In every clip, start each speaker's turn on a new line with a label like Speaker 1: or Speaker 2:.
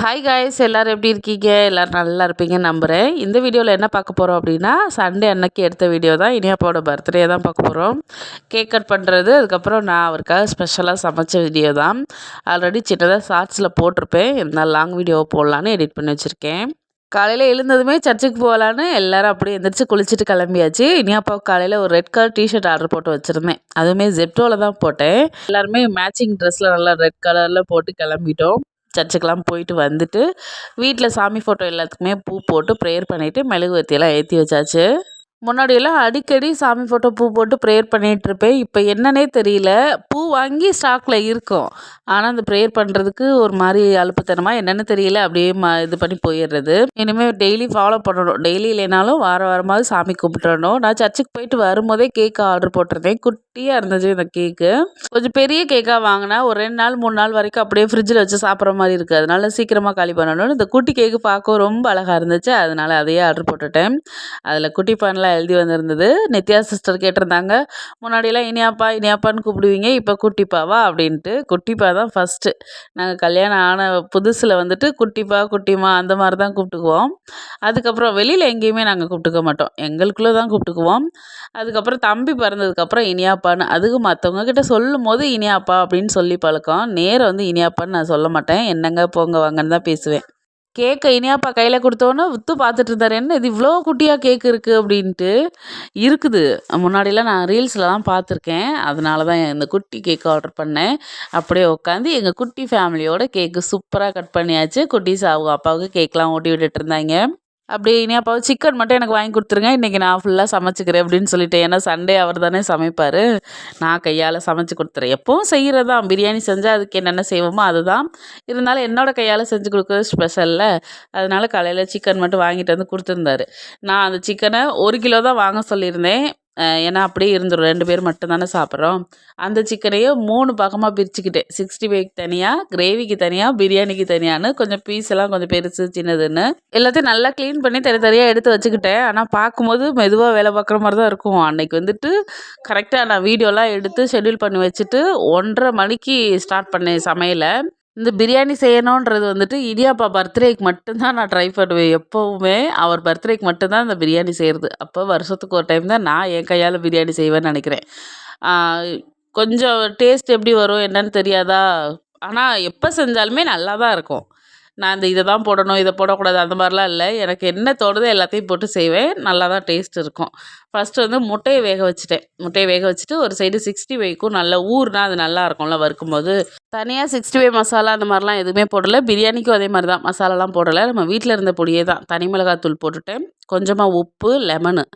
Speaker 1: Hi guys, எல்லாரும் எப்படி இருக்கீங்க? எல்லாரும் நல்லா இருப்பீங்கன்னு நம்புகிறேன். இந்த வீடியோவில் என்ன பார்க்க போகிறோம் அப்படின்னா, சண்டே அன்னைக்கு எடுத்த வீடியோ தான். இனியாப்பாவோட பர்த்டே தான் பார்க்க போகிறோம். கேக் கட் பண்ணுறது, அதுக்கப்புறம் நான் அவருக்காக ஸ்பெஷலாக சமைச்ச வீடியோ தான். ஆல்ரெடி சின்னதாக ஷார்ட்ஸில் போட்டிருப்பேன். இருந்தாலும் லாங் வீடியோ போடலான்னு எடிட் பண்ணி வச்சுருக்கேன். காலையில் எழுந்ததுமே சர்ச்சுக்கு போகலான்னு எல்லாரும் அப்படியே எந்திரிச்சு குளிச்சுட்டு கிளம்பியாச்சு. இனியாப்பாவுக்கு காலையில் ஒரு ரெட் கலர் டிஷர்ட் ஆர்டர் போட்டு வச்சுருந்தேன். அதுவுமே ஜெப்டோவில் தான் போட்டேன். எல்லாருமே மேட்சிங் ட்ரெஸ்ஸில் நல்லா ரெட் கலரில் போட்டு கிளம்பிட்டோம். சர்ச்சுக்கெல்லாம் போயிட்டு வந்துட்டு வீட்டில் சாமி ஃபோட்டோ எல்லாத்துக்குமே பூ போட்டு ப்ரேயர் பண்ணிவிட்டு மெழுகுவர்த்தியெல்லாம் ஏற்றி வச்சாச்சு. முன்னாடியெல்லாம் அடிக்கடி சாமி ஃபோட்டோ பூ போட்டு ப்ரேயர் பண்ணிகிட்ருப்பேன். இப்போ என்னன்னே தெரியல. பூ வாங்கி ஸ்டாக்கில் இருக்கும். ஆனால் அந்த ப்ரேயர் பண்ணுறதுக்கு ஒரு மாதிரி அலுப்புத்தனமா என்னென்னு தெரியல. அப்படியே இது பண்ணி போயிடுறது. இனிமேல் டெய்லி ஃபாலோ பண்ணணும். டெய்லி இல்லைனாலும் வாரமாவது சாமி கும்பிட்டுறணும். நான் சர்ச்சுக்கு போயிட்டு வரும்போதே கேக்கு ஆர்டர் போட்டிருந்தேன். குட்டியாக இருந்துச்சு இந்த கேக்கு. கொஞ்சம் பெரிய கேக்காக வாங்கினா ஒரு 2 நாள் 3 நாள் வரைக்கும் அப்படியே ஃப்ரிட்ஜில் வச்சு சாப்பிட்ற மாதிரி இருக்குது. அதனால சீக்கிரமாக காலி பண்ணணும்னு இந்த குட்டி கேக்கு பார்க்க ரொம்ப அழகாக இருந்துச்சு. அதனால் அதையே ஆர்டர் போட்டுட்டேன். அதில் குட்டி பானில் எழுதி வந்திருந்தது. நித்யா சிஸ்டர் கேட்டிருந்தாங்க, முன்னாடியெல்லாம் இனியாப்பா இனியாப்பான்னு கூப்பிடுவீங்க, இப்போ குட்டிப்பாவா அப்படின்ட்டு. குட்டிப்பா தான் ஃபஸ்ட்டு. நாங்கள் கல்யாணம் ஆன புதுசில் வந்துட்டு குட்டிப்பா குட்டிமா அந்த மாதிரி தான் கூப்பிட்டுக்குவோம். அதுக்கப்புறம் வெளியில் எங்கேயுமே நாங்கள் கூப்பிட்டுக்க மாட்டோம். எங்களுக்குள்ளே தான் கூப்பிட்டுக்குவோம். அதுக்கப்புறம் தம்பி பிறந்ததுக்கப்புறம் இனியாப்பான்னு, அதுக்கு மற்றவங்க கிட்ட சொல்லும் போது இனியாப்பா அப்படின்னு சொல்லி பழக்கம். நேரம் வந்து இனியாப்பான்னு நான் சொல்ல மாட்டேன். என்னங்க போங்க வாங்கன்னு தான் பேசுவேன். கேக்கை இனியாப்பா கையில் கொடுத்தோன்னே உத்து பார்த்துட்டு இருந்தார். என்ன இது இவ்வளோ குட்டியாக கேக் இருக்குது அப்படின்ட்டு. இருக்குது. முன்னாடிலாம் நான் ரீல்ஸ்லலாம் பார்த்துருக்கேன். அதனால தான் இந்த குட்டி கேக் ஆர்டர் பண்ணேன். அப்படியே உட்காந்து எங்கள் குட்டி ஃபேமிலியோட கேக்கு சூப்பராக கட் பண்ணியாச்சு. குட்டீஸ் அவங்க அப்பாவுக்கு கேக்லாம் ஊட்டி விட்டுட்டு இருந்தாங்க. அப்படியே இனியாப்பாவும் சிக்கன் மட்டும் எனக்கு வாங்கி கொடுத்துருங்க, இன்றைக்கி நான் ஃபுல்லாக சமைச்சிக்கிறேன் அப்படின்னு சொல்லிட்டேன். ஏன்னா சண்டே அவர் தானே சமைப்பார். நான் கையால் சமைச்சு கொடுத்துறேன். எப்பவும் செய்கிறது தான். பிரியாணி செஞ்சால் அதுக்கு என்னென்ன செய்வோமோ அதுதான். இருந்தாலும் என்னோடய கையால் செஞ்சு கொடுக்குறது ஸ்பெஷலில். அதனால காலையில் சிக்கன் மட்டும் வாங்கிட்டு வந்து கொடுத்துருந்தாரு. நான் அந்த சிக்கனை 1 கிலோ தான் வாங்க சொல்லியிருந்தேன். ஏன்னா அப்படியே இருந்துடும், 2 பேர் மட்டும் தானே சாப்பிட்றோம். அந்த சிக்கனையும் 3 பாகமாக பிரிச்சுக்கிட்டேன். 65க்கு தனியாக, கிரேவிக்கு தனியாக, பிரியாணிக்கு தனியான்னு. கொஞ்சம் பீஸ் எல்லாம் கொஞ்சம் பெருசு சின்னதுன்னு எல்லாத்தையும் நல்லா க்ளீன் பண்ணி தனியாக எடுத்து வச்சுக்கிட்டேன். ஆனால் பார்க்கும்போது மெதுவாக வேலை பார்க்குற மாதிரி தான் இருக்கும். அன்றைக்கி வந்துட்டு கரெக்டாக நான் வீடியோலாம் எடுத்து ஷெட்யூல் பண்ணி வச்சுட்டு 1:30 மணிக்கு ஸ்டார்ட் பண்ணேன் சமையலை. இந்த பிரியாணி செய்யணுன்றது வந்துட்டு இடியாப்பா பர்த்டேக்கு மட்டும்தான் நான் ட்ரை பண்ணுவேன். எப்போவுமே அவர் பர்த்டேக்கு மட்டும்தான் இந்த பிரியாணி செய்கிறது. அப்போ வருஷத்துக்கு ஒரு டைம் தான் நான் என் கையால் பிரியாணி செய்வேன்னு நினைக்கிறேன். கொஞ்சம் டேஸ்ட் எப்படி வரும் என்னன்னு தெரியாதா? ஆனால் எப்போ செஞ்சாலுமே நல்லா தான் இருக்கும். நான் இந்த இதை தான் போடணும், இதை போடக்கூடாது அந்த மாதிரிலாம் இல்லை. எனக்கு என்ன தோணுதோ எல்லாத்தையும் போட்டு செய்வேன். நல்லா தான் டேஸ்ட் இருக்கும். ஃபஸ்ட்டு வந்து முட்டையை வேக வச்சுட்டேன். முட்டையை வேக வச்சுட்டு ஒரு சைடு 65க்கும் நல்லா ஊறுனா அது நல்லா இருக்கும்ல வறுக்கும்போது. தனியாக 65 மசாலா அந்த மாதிரிலாம் எதுவுமே போடலை. பிரியாணிக்கும் அதே மாதிரி தான், மசாலாலாம் போடலை. நம்ம வீட்டில் இருந்த பொடியே தான். தனி மிளகாத்தூள் போட்டுட்டேன். கொஞ்சமாக உப்பு, லெமனு,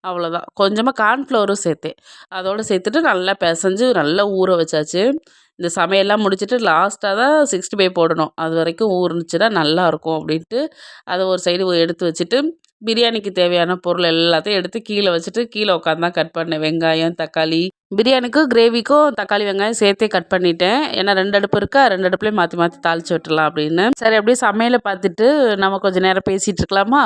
Speaker 1: அவ்வளோதான். கொஞ்சமாக கார்ன்ஃப்ளவரும் சேர்த்தேன். அதோடு சேர்த்துட்டு நல்லா பிசைஞ்சு நல்லா ஊற வச்சாச்சு. இந்த சமையல்லாம் முடிச்சுட்டு லாஸ்ட்டாக தான் 65 போடணும். அது வரைக்கும் ஊறுனுச்சுன்னா நல்லாயிருக்கும் அப்படின்ட்டு அதை ஒரு சைடு எடுத்து வச்சுட்டு, பிரியாணிக்கு தேவையான பொருள் எல்லாத்தையும் எடுத்து கீழே வச்சுட்டு கீழே உட்காந்து தான் கட் பண்ணேன். வெங்காயம், தக்காளி, பிரியாணிக்கும் கிரேவிக்கும் தக்காளி வெங்காயம் சேர்த்தே கட் பண்ணிட்டேன். ஏன்னா 2 அடுப்பு இருக்கா, 2 அடுப்புலேயும் மாற்றி மாற்றி தாளித்து விட்டுலாம் அப்படின்னு. சரி அப்படியே சமையலை பார்த்துட்டு நம்ம கொஞ்சம் நேரம் பேசிகிட்டு இருக்கலாமா.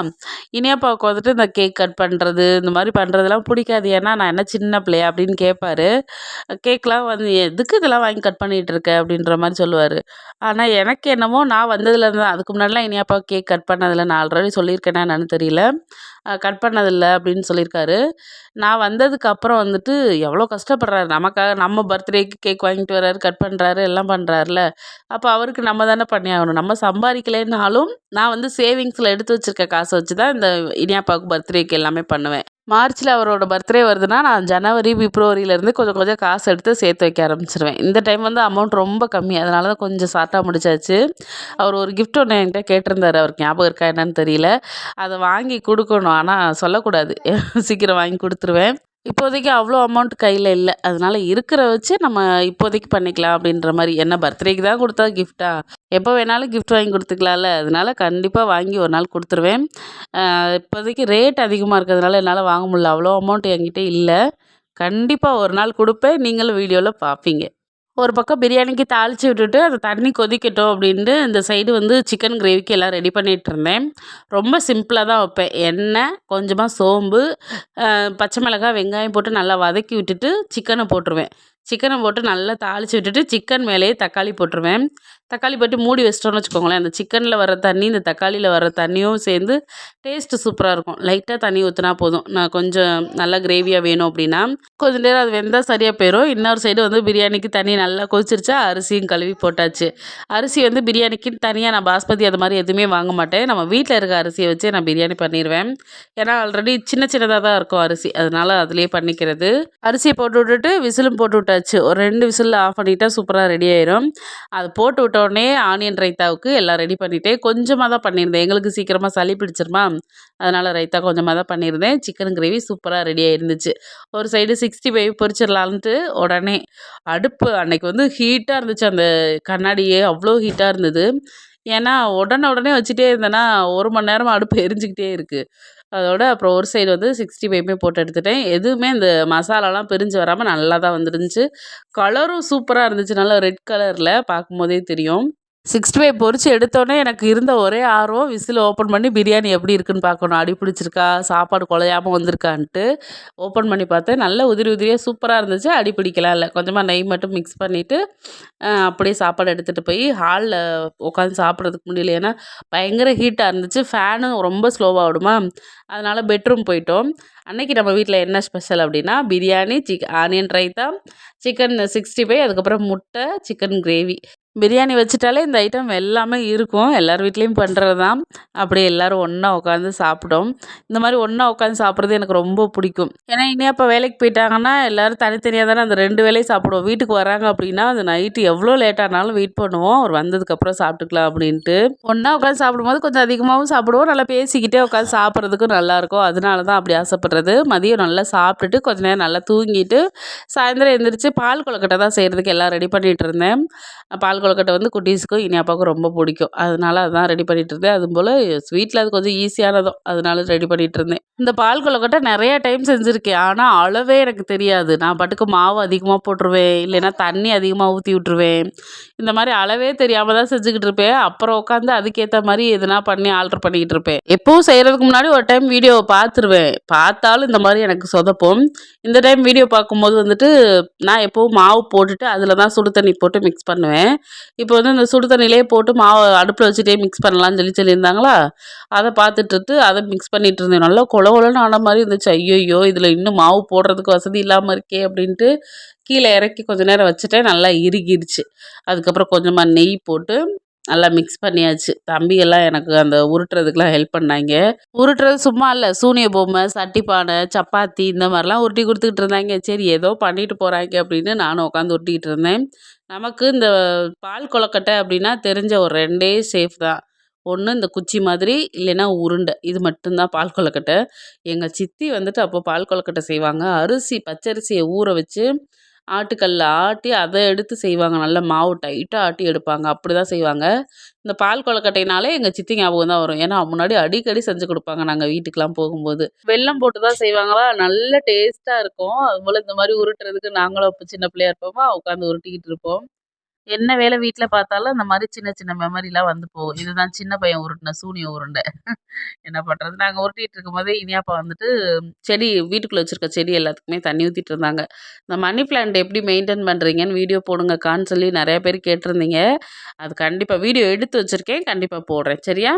Speaker 1: இனியாப்பாவுக்கு வந்துட்டு இந்த கேக் கட் பண்ணுறது இந்த மாதிரி பண்ணுறதுலாம் பிடிக்காது. ஏன்னா நான் என்ன சின்ன பிள்ளையா அப்படின்னு கேட்பாரு. கேக்லாம் வந்து எதுக்கு இதெல்லாம் வாங்கி கட் பண்ணிகிட்டு இருக்க அப்படின்ற மாதிரி சொல்லுவார். ஆனால் எனக்கு என்னமோ நான் வந்ததுலேருந்து தான், அதுக்கு முன்னாடிலாம் இனியாப்பாவுக்கு கேக் கட் பண்ணதில்லை. நான் ஆல்ரெடி சொல்லியிருக்கேன்னா என்னன்னு தெரியல. கட் பண்ணதில்லை அப்படின்னு சொல்லியிருக்காரு. நான் வந்ததுக்கு அப்புறம் வந்துட்டு எவ்வளோ கஷ்டப்படுறாரு நமக்காக. நம்ம பர்த்டேக்கு கேக் வாங்கிட்டு வர்றாரு, கட் பண்ணுறாரு, எல்லாம் பண்ணுறாருல. அப்போ அவருக்கு நம்ம தானே பண்ணி ஆகணும். நம்ம சம்பாதிக்கலைன்னாலும் நான் வந்து சேவிங்ஸில் எடுத்து வச்சுருக்க காசை வச்சு தான் இந்த இனியாப்பாவுக்கு பர்த்டேக்கு எல்லாமே பண்ணுவேன். மார்ச்சில் அவரோட பர்த்டே வருதுன்னா நான் ஜனவரி, பிப்ரவரியிலேருந்து கொஞ்சம் கொஞ்சம் காசு எடுத்து சேர்த்து வைக்க ஆரம்பிச்சிருவேன். இந்த டைம் வந்து அமௌண்ட் ரொம்ப கம்மி. அதனால தான் கொஞ்சம் ஷார்ட்டாக முடிச்சாச்சு. அவர் ஒரு கிஃப்ட் ஒன்று என்கிட்ட கேட்டிருந்தாரு. அவருக்கு ஞாபகம் இருக்கா என்னன்னு தெரியல. அதை வாங்கி கொடுக்கணும். ஆனால் சொல்லக்கூடாது. சீக்கிரம் வாங்கி கொடுத்துருவேன். இப்போதைக்கு அவ்வளோ அமௌண்ட் கையில் இல்லை. அதனால் இருக்கிற வச்சு நம்ம இப்போதைக்கு பண்ணிக்கலாம் அப்படின்ற மாதிரி. என்ன பர்த்டேக்கு தான் கொடுத்தா கிஃப்ட்டா? எப்போ வேணாலும் கிஃப்ட் வாங்கி கொடுத்துக்கலாம்ல. அதனால் கண்டிப்பாக வாங்கி ஒரு நாள் கொடுத்துருவேன். இப்போதைக்கு ரேட் அதிகமாக இருக்கிறதுனால என்னால் வாங்க முடியல. அவ்வளோ அமௌண்ட் என்கிட்ட இல்லை. கண்டிப்பாக ஒரு நாள் கொடுப்பேன். நீங்களும் வீடியோவில் பார்ப்பீங்க. ஒரு பக்கம் பிரியாணிக்கு தாளித்து விட்டுட்டு அந்த தண்ணி கொதிக்கட்டும் அப்படின்ட்டு இந்த சைடு வந்து சிக்கன் கிரேவிக்கு எல்லாம் ரெடி பண்ணிகிட்டு இருந்தேன். ரொம்ப சிம்பிளாக தான் வைப்பேன். எண்ணெய், கொஞ்சமாக சோம்பு, பச்சை மிளகாய், வெங்காயம் போட்டு நல்லா வதக்கி விட்டுட்டு சிக்கனை போட்டுருவேன். சிக்கனை போட்டு நல்லா தாளித்து விட்டுட்டு சிக்கன் மேலேயே தக்காளி போட்டுருவேன். தக்காளி போட்டு மூடி வச்சிட்டோம்னு வச்சுக்கோங்களேன், அந்த சிக்கனில் வர தண்ணி இந்த தக்காளியில் வர தண்ணியும் சேர்ந்து டேஸ்ட்டு சூப்பராக இருக்கும். லைட்டாக தண்ணி ஊற்றினா போதும். நான் கொஞ்சம் நல்லா கிரேவியாக வேணும் அப்படின்னா கொஞ்சம் நேரம் அது வெந்தால் சரியாக போயிடும். இன்னொரு சைடு வந்து பிரியாணிக்கு தண்ணி நல்லா கொதிச்சிருச்சா அரிசியும் கழுவி போட்டாச்சு. அரிசி வந்து பிரியாணிக்குன்னு தனியாக நான் பாஸ்மதி அது மாதிரி எதுவுமே வாங்க மாட்டேன். நம்ம வீட்டில் இருக்க அரிசியை வச்சே நான் பிரியாணி பண்ணிடுவேன். ஏன்னா ஆல்ரெடி சின்ன சின்னதாக தான் இருக்கும் அரிசி, அதனால அதிலே பண்ணிக்கிறது. அரிசியை போட்டு விட்டுட்டு விசிலும் போட்டு விட்டாச்சு. ஒரு 2 விசிலில் ஆஃப் பண்ணிட்டா சூப்பராக ரெடி ஆயிரும். அது போட்டு விட்ட உடனே ஆனியன் ரைத்தாவுக்கு எல்லாம் ரெடி பண்ணிட்டேன். கொஞ்சமாக தான் பண்ணியிருந்தேன், எங்களுக்கு சீக்கிரமாக சளி பிடிச்சிருமா, அதனால் ரைத்தா கொஞ்சமாக தான் பண்ணியிருந்தேன். சிக்கன் கிரேவி சூப்பராக ரெடியாக இருந்துச்சு. ஒரு சைடு 65 பொரிச்சிடலான்ட்டு உடனே அடுப்பு அன்னைக்கு வந்து ஹீட்டாக இருந்துச்சு. அந்த கண்ணாடியே அவ்வளோ ஹீட்டாக இருந்தது. ஏன்னா உடனே உடனே வச்சுட்டே இருந்தேன்னா 1 மணி நேரமா அடுப்பு எரிஞ்சுக்கிட்டே இருக்குது. அதோட அப்புறம் ஒரு சைடு வந்து 65மே போட்டு எடுத்துட்டேன். எதுவுமே இந்த மசாலாலாம் பிரிஞ்சு வராமல் நல்லா தான் வந்துருந்துச்சு. கலரும் சூப்பராக இருந்துச்சு, நல்லா ரெட் கலரில் பார்க்கும்போதே தெரியும். 65 பொரிச்சு எடுத்தோடனே எனக்கு இருந்த ஒரே ஆர்வம் விசில் ஓப்பன் பண்ணி பிரியாணி எப்படி இருக்குன்னு பார்க்கணும். அடி பிடிச்சிருக்கா, சாப்பாடு குழையாமல் வந்திருக்கான்ட்டு ஓப்பன் பண்ணி பார்த்தேன். நல்ல உதிரி உதிரியாக சூப்பராக இருந்துச்சு. அடி பிடிக்கலாம் இல்லை. கொஞ்சமாக நெய் மட்டும் மிக்ஸ் பண்ணிவிட்டு அப்படியே சாப்பாடு எடுத்துகிட்டு போய் ஹாலில் உட்காந்து சாப்பிட்றதுக்கு முடியல. ஏன்னா பயங்கர ஹீட்டாக இருந்துச்சு. ஃபேனும் ரொம்ப ஸ்லோவாக ஓடுமா, அதனால் பெட்ரூம் போயிட்டோம். அன்னைக்கு நம்ம வீட்டில் என்ன ஸ்பெஷல் அப்படின்னா பிரியாணி, ஆனியன் ரைத்தா, சிக்கன் 65, அதுக்கப்புறம் முட்டை, சிக்கன் கிரேவி. பிரியாணி வச்சுட்டாலே இந்த ஐட்டம் எல்லாமே இருக்கும். எல்லார் வீட்லேயும் பண்ணுறது தான். அப்படியே எல்லோரும் ஒன்றா உட்காந்து சாப்பிட்டோம். இந்த மாதிரி ஒன்றா உட்காந்து சாப்பிட்றது எனக்கு ரொம்ப பிடிக்கும். ஏன்னா இனியாப்பா வேலைக்கு போயிட்டாங்கன்னா எல்லோரும் தனித்தனியாக தானே அந்த 2 வேளையும் சாப்பிடுவோம். வீட்டுக்கு வராங்க அப்படின்னா அது நைட்டு எவ்வளோ லேட் ஆனாலும் வெயிட் பண்ணுவோம், அவர் வந்ததுக்கப்புறம் சாப்பிட்டுக்கலாம் அப்படின்ட்டு. ஒன்றா உட்காந்து சாப்பிடும்போது கொஞ்சம் அதிகமாகவும் சாப்பிடுவோம், நல்லா பேசிக்கிட்டே உட்காந்து சாப்பிட்றதுக்கும் நல்லாயிருக்கும். அதனால தான் அப்படி ஆசைப்படுறது. மதியம் நல்லா சாப்பிட்டுட்டு கொஞ்ச நேரம் நல்லா தூங்கிட்டு சாயந்தரம் எழுந்திரிச்சு பால் கொழுக்கட்டை தான் செய்கிறதுக்கு எல்லாம் ரெடி பண்ணிகிட்டு இருந்தேன். பால் கொழுக்கட்டை வந்து குட்டீஸுக்கும் இனியாப்பாவுக்கும் ரொம்ப பிடிக்கும். அதனால அதான் ரெடி பண்ணிகிட்டு இருந்தேன். அதுபோல் ஸ்வீட்டில் அது கொஞ்சம் ஈஸியானதும், அதனால ரெடி பண்ணிகிட்டு இருந்தேன். இந்த பால் கொழுக்கட்டை நிறையா டைம் செஞ்சுருக்கேன். ஆனால் அளவே எனக்கு தெரியாது. நான் பாட்டுக்கு மாவு அதிகமாக போட்டுருவேன், இல்லைன்னா தண்ணி அதிகமாக ஊற்றி விட்ருவேன். இந்த மாதிரி அளவே தெரியாமல் தான் செஞ்சுக்கிட்டு இருப்பேன். அப்புறம் உட்காந்து அதுக்கேற்ற மாதிரி எதுனா பண்ணி ஆல்ட்ரு பண்ணிக்கிட்டு இருப்பேன். எப்போவும் செய்கிறதுக்கு முன்னாடி ஒரு டைம் வீடியோவை பார்த்துருவேன். பார்த்தாலும் இந்த மாதிரி எனக்கு சொதப்போம். இந்த டைம் வீடியோ பார்க்கும்போது வந்துட்டு நான் எப்போவும் மாவு போட்டுட்டு அதில் தான் சுடு தண்ணி போட்டு மிக்ஸ் பண்ணுவேன். இப்போ வந்து இந்த சுடு தண்ணியிலே போட்டு மாவு அடுப்பில் வச்சுட்டே மிக்ஸ் பண்ணலான்னு சொல்லியிருந்தாங்களா, அதை பார்த்துட்டு அதை மிக்ஸ் பண்ணிகிட்டு இருந்தேன். நல்லா கொல கொலன்னு ஆன மாதிரி இருந்துச்சு. ஐயோ, இதில் இன்னும் மாவு போடுறதுக்கு வசதி இல்லாமல் இருக்கே அப்படின்ட்டு கீழே இறக்கி கொஞ்சம் நேரம் வச்சுட்டேன். நல்லா இறுகிடுச்சு. அதுக்கப்புறம் கொஞ்சமாக நெய் போட்டு நல்லா மிக்ஸ் பண்ணியாச்சு. தம்பியெல்லாம் எனக்கு அந்த உருட்டுறதுக்கெலாம் ஹெல்ப் பண்ணாங்க. உருட்டுறது சும்மா இல்லை, சூனிய பொம்மை, சட்டி பானை, சப்பாத்தி இந்த மாதிரிலாம் உருட்டி கொடுத்துக்கிட்டு இருந்தாங்க. சரி ஏதோ பண்ணிட்டு போகிறாங்க அப்படின்னு நானும் உட்காந்து உருட்டிக்கிட்டு இருந்தேன். நமக்கு இந்த பால் கொழுக்கட்டை அப்படின்னா தெரிஞ்ச ஒரு 2 சேஃப் தான். ஒன்று இந்த குச்சி மாதிரி, இல்லைன்னா உருண்டை. இது மட்டும்தான் பால் கொழுக்கட்டை. எங்கள் சித்தி வந்துட்டு அப்போ பால் கொழுக்கட்டை செய்வாங்க. பச்சரிசியை ஊற வச்சு ஆட்டுக்கல்ல ஆட்டி அதை எடுத்து செய்வாங்க. நல்லா மாவு டைட்டாக ஆட்டி எடுப்பாங்க. அப்படி தான் செய்வாங்க. இந்த பால் கொழுக்கட்டைனாலே எங்கள் சித்தி ஞாபகம் தான் வரும். ஏன்னா முன்னாடி அடிக்கடி செஞ்சு கொடுப்பாங்க நாங்கள் வீட்டுக்கெலாம் போகும்போது. வெல்லம் போட்டு தான் செய்வாங்களா, நல்ல டேஸ்ட்டாக இருக்கும். அதுபோல் இந்த மாதிரி உருட்டுறதுக்கு நாங்களும் இப்போ சின்ன பிள்ளையா இருப்போமா உட்காந்து உருட்டிக்கிட்டு இருப்போம். என்ன வேலை வீட்டில் பார்த்தாலும் அந்த மாதிரி சின்ன சின்ன மெமரிலாம் வந்து போகும். இதுதான் சின்ன பையன் உருட்டின சூனிய உருண்டை. என்ன பண்ணுறது, நாங்கள் உருட்டிகிட்டு இருக்கும்போதே இனியாப்பா வந்துட்டு செடி வீட்டுக்குள்ளே வச்சுருக்க செடி எல்லாத்துக்குமே தண்ணி ஊற்றிட்டு இருந்தாங்க. இந்த மணி பிளான்ட் எப்படி மெயின்டைன் பண்ணுறீங்கன்னு வீடியோ போடுங்கக்கான்னு சொல்லி நிறைய பேர் கேட்டிருந்தீங்க. அது கண்டிப்பாக வீடியோ எடுத்து வச்சுருக்கேன், கண்டிப்பாக போடுறேன். சரியா?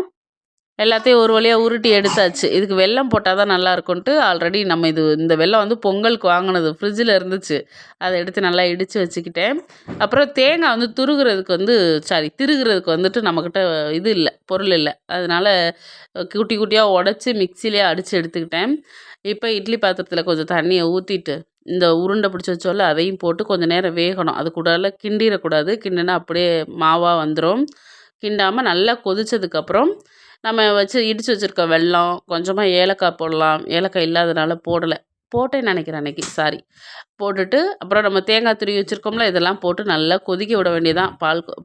Speaker 1: எல்லாத்தையும் ஒரு வழியாக உருட்டி எடுத்தாச்சு. இதுக்கு வெல்லம் போட்டால் தான் நல்லாயிருக்குன்ட்டு ஆல்ரெடி நம்ம இந்த வெல்லம் வந்து பொங்கலுக்கு வாங்கினது ஃப்ரிட்ஜில் இருந்துச்சு. அதை எடுத்து நல்லா இடித்து வச்சுக்கிட்டேன். அப்புறம் தேங்காய் வந்து திருகுறதுக்கு வந்துட்டு நம்மக்கிட்ட இது இல்லை, பொருள் இல்லை. அதனால் குட்டி குட்டியாக உடச்சி மிக்சிலே அடித்து எடுத்துக்கிட்டேன். இப்போ இட்லி பாத்திரத்தில் கொஞ்சம் தண்ணியை ஊற்றிட்டு இந்த உருண்டை பிடிச்சி வச்சோல்ல அதையும் போட்டு கொஞ்சம் நேரம் வேகணும். அது கூடல கிண்டிடக்கூடாது, கிண்டினா அப்படியே மாவாக வந்துடும். கிண்டாமல் நல்லா கொதித்ததுக்கப்புறம் நம்ம இடித்து வச்சுருக்க வெல்லம், கொஞ்சமாக ஏலக்காய் போடலாம். ஏலக்காய் இல்லாதனால போடலை, போட்டேன்னு நினைக்கிறேன் அன்றைக்கி, சாரி. போட்டுட்டு அப்புறம் நம்ம தேங்காய் துருவி வச்சுருக்கோம்ல, இதெல்லாம் போட்டு நல்லா கொதிக்க விட வேண்டியதான்.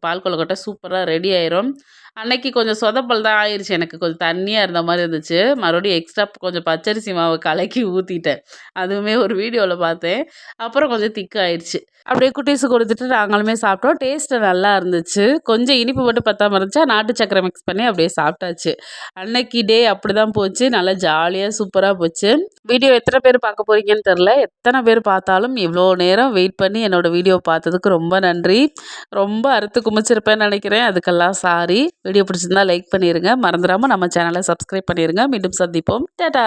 Speaker 1: பால் கொழுக்கட்டை சூப்பராக ரெடி ஆயிரும். அன்னைக்கு கொஞ்சம் சொதப்பல் தான் ஆயிருச்சு. எனக்கு கொஞ்சம் தண்ணியா இருந்த மாரி இருந்துச்சு. மறுபடியும் எக்ஸ்ட்ரா கொஞ்சம் பச்சரிசி மாவு கலக்கி ஊத்திட்டேன். அதுவுமே ஒரு வீடியோல பார்த்தேன். அப்புறம் கொஞ்சம் திக் ஆயிருச்சு. அப்படியே குட்டீஸுக்கு குடுத்துட்டு நாங்களுமே சாப்பிட்டோம். டேஸ்ட்டு நல்லா இருந்துச்சு. கொஞ்சம் இனிப்பு மட்டும் பத்தாம இருந்துச்சா, நாட்டு சர்க்கரை மிக்ஸ் பண்ணி அப்படியே சாப்பிட்டாச்சு. அன்னைக்கு டே அப்படிதான் போச்சு. நல்லா ஜாலியா சூப்பரா போச்சு. வீடியோ எத்தன பேர் பார்க்க போறீங்கன்னு தெரியல. எத்தன பேர் பார்த்தாலும் இவ்வளோ நேரம் வெயிட் பண்ணி என்னோட வீடியோ பார்த்ததுக்கு ரொம்ப நன்றி. ரொம்ப அறுத்து குமிச்சிருப்பேன்னு நெனைக்கிறேன். அதுக்கெல்லாம் சாரி. வீடியோ பிடிச்சிருந்தா லைக் பண்ணிருங்க. மறந்துடாம நம்ம சேனலை சப்ஸ்கிரைப் பண்ணிருங்க. மீண்டும் சந்திப்போம். டாடா!